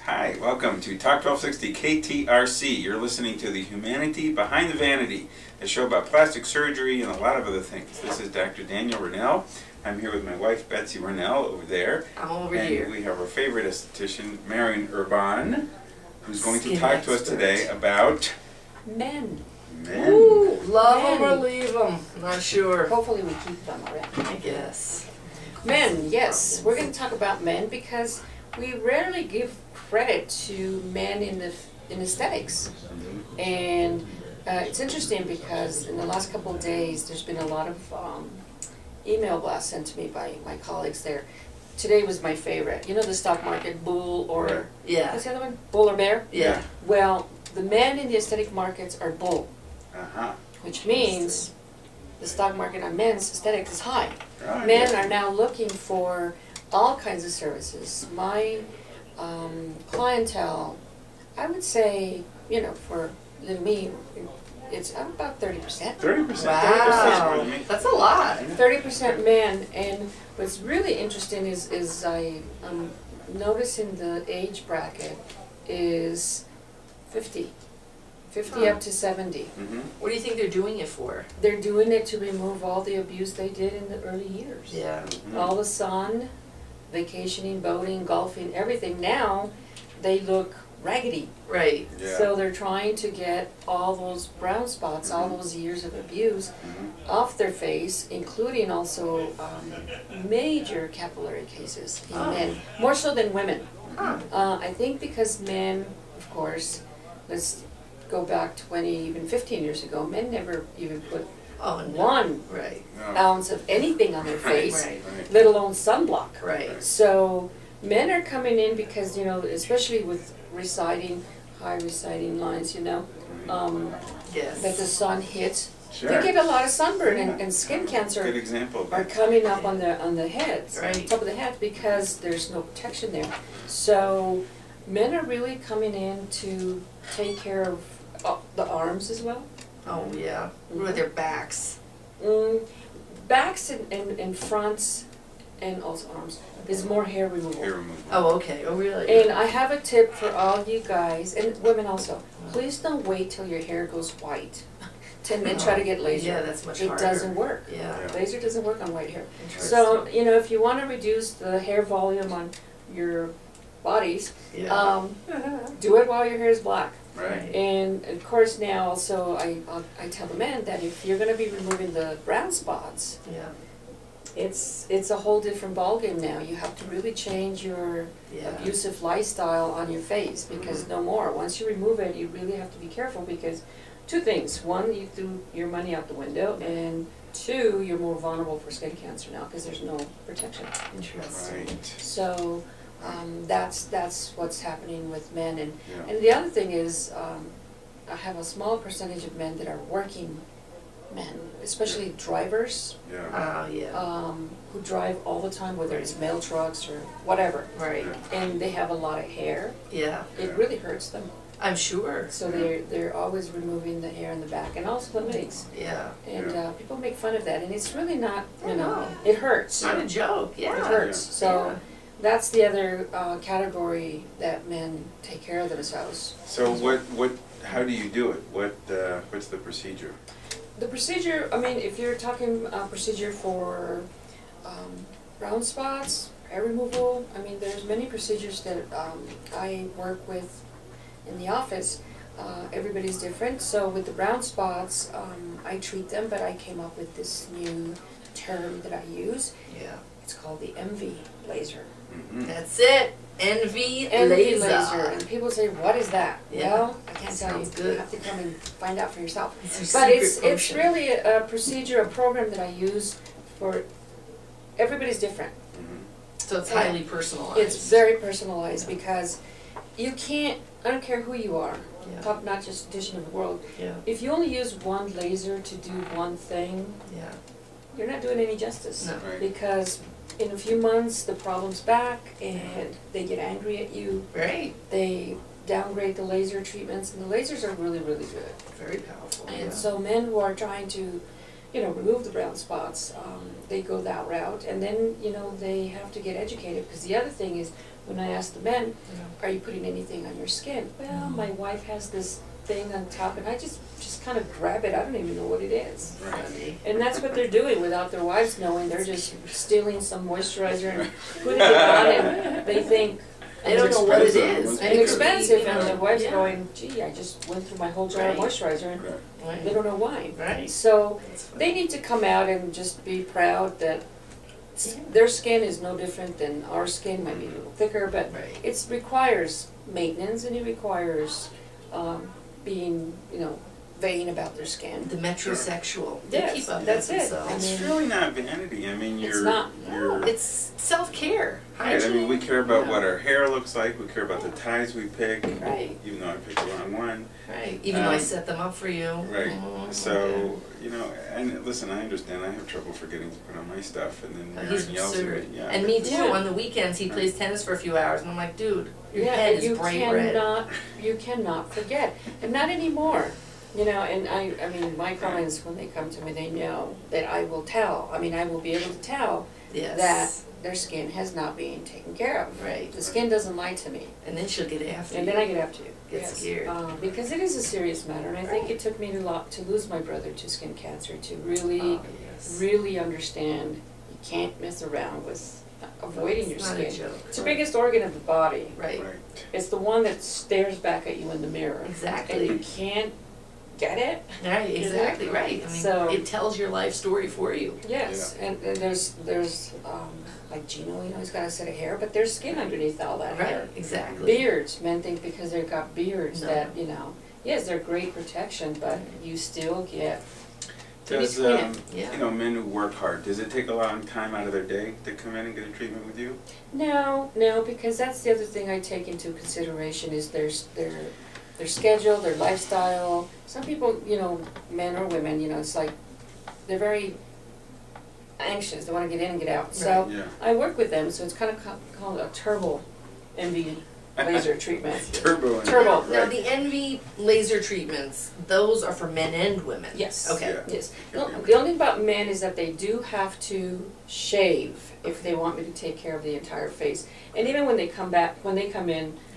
Hi, welcome to Talk 1260 KTRC. You're listening to the Humanity Behind the Vanity, a show about plastic surgery and a lot of other things. This is Dr. Daniel Ronel. I'm here with my wife, Betsy Ronel, over there. I'm over here. And we have our favorite esthetician, Marion Urban, who's going to Skin talk to us expert. today about Men. men. Ooh, love Men. them or leave them. Not sure. Hopefully we keep them around. I guess. Men, yes. We're going to talk about men because we rarely give credit to men in aesthetics. And it's interesting because in the last couple of days there's been a lot of email blasts sent to me by my colleagues there. Today was my favorite. You know the stock market, bull or... Yeah. What's the other one? Bull or bear? Yeah. Well, the men in the aesthetic markets are bull, which means the stock market on men's aesthetics is high. Right. Men are now looking for all kinds of services. My clientele, I would say, you know, for me, it's about 30%. 30%. Wow. 30%. That's a lot. 30% men, and what's really interesting is I noticing the age bracket is 50 up to 70. What do you think they're doing it for? They're doing it to remove all the abuse they did in the early years. Yeah. All the sun, vacationing, boating, golfing, everything. Now they look raggedy. Right. Yeah. So they're trying to get all those brown spots, all those years of abuse off their face, including also major capillary cases in men, more so than women. I think because men, of course, let's go back 20, even 15 years ago, men never even put Oh, no. 1 Right. ounce of anything on their face, Right. let alone sunblock. Right. So men are coming in because, you know, especially with high residing lines, you know, Yes. that the sun hits. Sure. They get a lot of sunburn and skin cancer Good example of are that. coming up on the heads, Right. top of the head, because there's no protection there. So men are really coming in to take care of the arms as well. Oh, yeah. What are their backs? Backs and fronts and also arms is more hair removal. Hair removal. Oh, okay. Oh, really? And I have a tip for all you guys, and women also. Please don't wait till your hair goes white and then try to get laser. Yeah, that's much harder. It doesn't work. Yeah. Laser doesn't work on white hair. Interesting. So, you know, if you want to reduce the hair volume on your bodies, Yeah. do it while your hair is black. Right. And of course now also I tell the men that if you're going to be removing the brown spots, Yeah. it's a whole different ballgame now. You have to really change your Yeah. abusive lifestyle on your face because no more. Once you remove it, you really have to be careful because 2 things. 1, you threw your money out the window, and 2, you're more vulnerable for skin cancer now because there's no protection. Interesting. Right. So that's what's happening with men. And Yeah. and the other thing is I have a small percentage of men that are working men, especially drivers. Yeah. Oh, yeah. Who drive all the time, whether it's mail trucks or whatever, Right. and they have a lot of hair. Yeah. It really hurts them. I'm sure. So they're always removing the hair in the back and also the legs. Yeah. And Yeah. people make fun of that, and it's really not. I You know, know. it hurts. It's not a joke. Yeah. It hurts. Yeah. So Yeah. that's the other category that men take care of themselves. So how do you do it? What's the procedure? The procedure, I mean, if you're talking procedure for brown spots, hair removal, I mean, there's many procedures that I work with in the office. Everybody's different. So with the brown spots, I treat them, but I came up with this new term that I use. Yeah. It's called the MV laser. That's it. NV MV laser. And people say, what is that? Yeah. Well, I can't tell you. Sounds good. You have to come and find out for yourself. It's your But secret it's potion. really a procedure, a program that I use for everybody's different. So it's highly personalized. It's very personalized because you can't, I don't care who you are, Yeah. top-notch esthetician of the world, Yeah. if you only use one laser to do one thing, Yeah. you're not doing any justice. No. Right. Because in a few months the problem's back and they get angry at you, Right. they downgrade the laser treatments, and the lasers are really, really good. Very powerful. And Yeah. so men who are trying to, remove the brown spots. They go that route, and then, they have to get educated, because the other thing is, when I ask the men, are you putting anything on your skin? Well, my wife has this thing on top, and I just kind of grab it. I don't even know what it is. Right. And that's what they're doing without their wives knowing. They're just stealing some moisturizer and putting it on, and they think, They don't know what it is. and expensive, You know, and the wife's yeah. going, gee, I just went through my whole jar of Right. moisturizer, and Right. they don't know why. Right. So That's funny. they need to come out and just be proud that their skin is no different than our skin, might be a little thicker, but Right. it requires maintenance, and it requires being, vain about their skin. The metrosexual. They Yes, keep up that's with it. themselves. It's really not vanity. I mean, It's you're, not. you're It's self-care. right. I mean, we care about Yeah. what our hair looks like. We care about the ties we pick. Right. Even though I picked the wrong one. Right. Even though I Um, set them up for you. Right. Mhm. So, and listen, I understand. I have trouble forgetting to put on my stuff, and then He's Aaron yells at me. absurd. Yeah. And me too. Yeah. On the weekends, he plays tennis for a few hours, and I'm like, dude, your Yeah, head and is bright red. you cannot forget, and not anymore. And I mean, my clients, when they come to me, they know that I will tell. I mean, I will be able to tell Yes. that their skin has not been taken care of. Right. The skin doesn't lie to me, And then she'll get after and you. then I get after you. Get Yes. scared. Because it is a serious matter, and I think Right. it took me a lot to lose my brother to skin cancer, to really, Oh, yes. really understand you can't mess around with avoiding your It's not skin. a joke. It's the biggest organ of the body. Right. Right. It's the one that stares back at you in the mirror. Exactly. And you can't get it. Right, exactly, right. I mean, So- it tells your life story for you. Yes, and there's like Gino, he's got a set of hair, but there's skin underneath all that hair. Right, exactly. Beards, men think because they've got beards No. that, yes, they're great protection, but you still get pretty Does, skin. Yeah. men who work hard, does it take a long time out of their day to come in and get a treatment with you? No, because that's the other thing I take into consideration is their schedule, their lifestyle. Some people, men or women, it's like they're very anxious. They want to get in and get out. So Yeah. I work with them. So it's kind of called a turbo MV laser treatment. Turbo. and- Turbo. Now, Right. the NV laser treatments, those are for men and women. Yes. Okay. Yeah. Yes. The only thing about men is that they do have to shave if they want me to take care of the entire face. And even when they come in,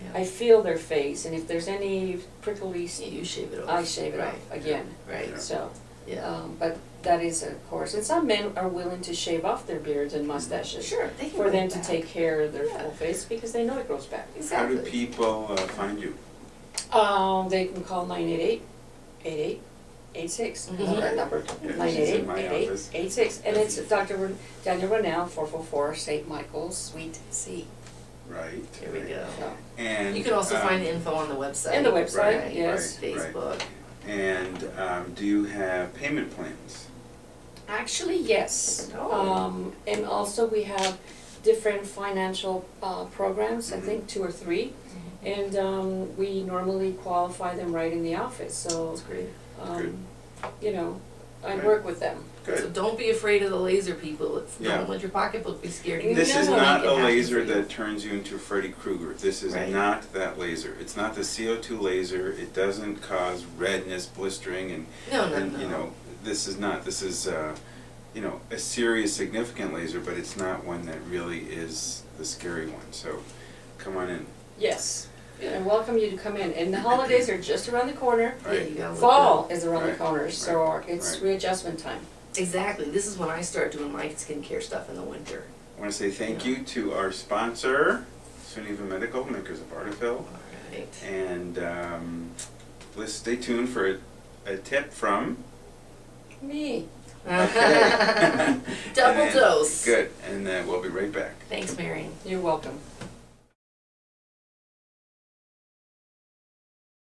Yeah. I feel their face, and if there's any prickly, You shave it off. I shave it Right. off again. Right. Yeah. So, Yeah. but that is a course. And some men are willing to shave off their beards and mustaches Sure. They can for grow them it to back. take care of their Yeah. full face because they know it grows back. How do Exactly. people find you? They can call 988-8886. Mhm. That number, Yeah, she's in my office. 988-8886. And it's Dr. Daniel Ronel, 444 St. Michael's, Suite C. Right. Here we go. So, And You can also find info on the website. and the website, Right, yes. right. Facebook. And do you have payment plans? Actually, yes. Oh. And also we have different financial programs, I think 2 or 3. And we normally qualify them right in the office, so, That's great. I Good. work with them. So Good. don't be afraid of the laser people. Yeah. Don't let your pocketbook be scared. You This know is they not can a happen laser for you. that turns you into Freddy Krueger. This is Right. not that laser. It's not the CO2 laser. It doesn't cause redness, blistering, and No. this is not. This is a serious, significant laser, but it's not one that really is the scary one. So, come on in. Yes. And welcome you to come in. And the holidays are just around the corner. Yeah, you gotta look Fall is around Right. the corner, so Right. it's Right. readjustment time. good. Exactly. This is when I start doing my skincare stuff in the winter. I want to say thank you to our sponsor, Suniva Medical, makers of Artifil. Right. And let's stay tuned for a tip from... Me. Okay. Double And- dose. Good, and we'll be right back. Thanks, Marion. You're welcome.